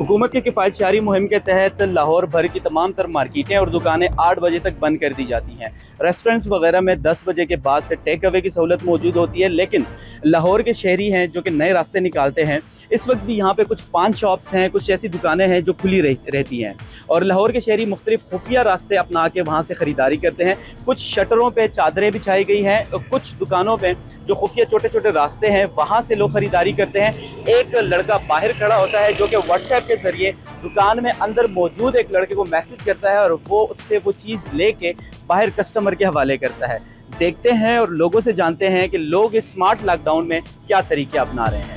हुकूमत की किफ़ायतशारी मुहिम के तहत लाहौर भर की तमाम तर मार्केटें और दुकानें 8 बजे तक बंद कर दी जाती हैं। रेस्टोरेंट्स वगैरह में 10 बजे के बाद से टेक अवे की सहूलत मौजूद होती है, लेकिन लाहौर के शहरी हैं जो कि नए रास्ते निकालते हैं। इस वक्त भी यहाँ पे कुछ पान शॉप्स हैं, कुछ ऐसी दुकानें हैं जो खुली रहती हैं और लाहौर के शहरी मुख्तलिफ खुफिया रास्ते अपना के वहाँ से ख़रीदारी करते हैं। कुछ शटरों पर चादरें बिछाई गई हैं और कुछ दुकानों पर जो खुफिया छोटे छोटे रास्ते हैं वहाँ से लोग ख़रीदारी करते हैं। एक लड़का बाहर खड़ा होता है जो कि व्हाट्सएप के ज़रिए दुकान में अंदर मौजूद एक लड़के को मैसेज करता है और वो उससे वो चीज़ लेके बाहर कस्टमर के हवाले करता है। देखते हैं और लोगों से जानते हैं कि लोग इस स्मार्ट लॉकडाउन में क्या तरीके अपना रहे हैं।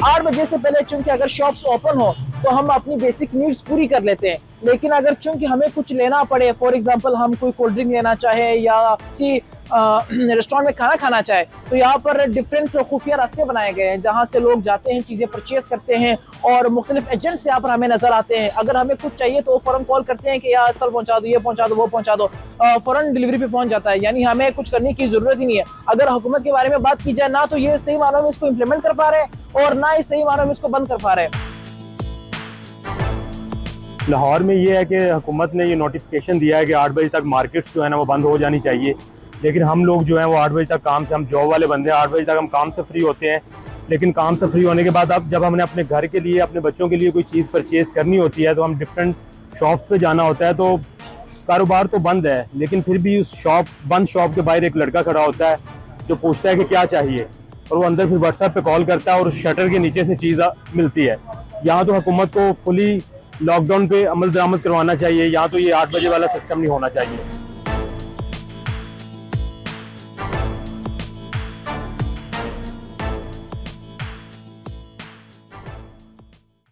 8 बजे से पहले चूंकि अगर शॉप्स ओपन हो तो हम अपनी बेसिक नीड्स पूरी कर लेते हैं, लेकिन अगर चूंकि हमें कुछ लेना पड़े, फॉर एग्जांपल हम कोई कोल्ड ड्रिंक लेना चाहे या किसी रेस्टोरेंट में खाना खाना चाहे, तो यहाँ पर डिफरेंट खुफिया रास्ते बनाए गए हैं जहाँ से लोग जाते हैं, चीज़ें परचेज करते हैं और मुख्तलिफ एजेंट्स यहाँ पर हमें नजर आते हैं। अगर हमें कुछ चाहिए तो वो फ़ौरन कॉल करते हैं कि यार कल पहुँचा दो, ये पहुँचा दो, वो पहुँचा दो, फ़ौरन डिलीवरी पे पहुँच जाता है। यानी हमें कुछ करने की ज़रूरत ही नहीं है। अगर हुकूमत के बारे में बात की जाए ना तो ये सही मानों में इसको इम्प्लीमेंट कर पा रहे हैं और ना ही सही मानों में इसको बंद कर पा रहे हैं। लाहौर में ये है कि हुकूमत ने ये नोटिफिकेशन दिया है कि 8 बजे तक मार्केट्स जो है ना वो बंद हो जानी चाहिए, लेकिन हम लोग जो हैं वो 8 बजे तक काम से, हम जॉब वाले बंदे हैं, 8 बजे तक हम काम से फ्री होते हैं। लेकिन काम से फ्री होने के बाद अब जब हमने अपने घर के लिए, अपने बच्चों के लिए कोई चीज़ परचेज़ करनी होती है तो हम डिफरेंट शॉप्स पे जाना होता है। तो कारोबार तो बंद है, लेकिन फिर भी उस बंद शॉप के बाहर एक लड़का खड़ा होता है जो पूछता है कि क्या चाहिए, और वो अंदर फिर व्हाट्सएप पे कॉल करता है और शटर के नीचे से चीज़ मिलती है। यहाँ तो हुकूमत को फुली लॉकडाउन पे अमल दरामद करवाना चाहिए। यहाँ तो ये 8 बजे वाला सिस्टम नहीं होना चाहिए।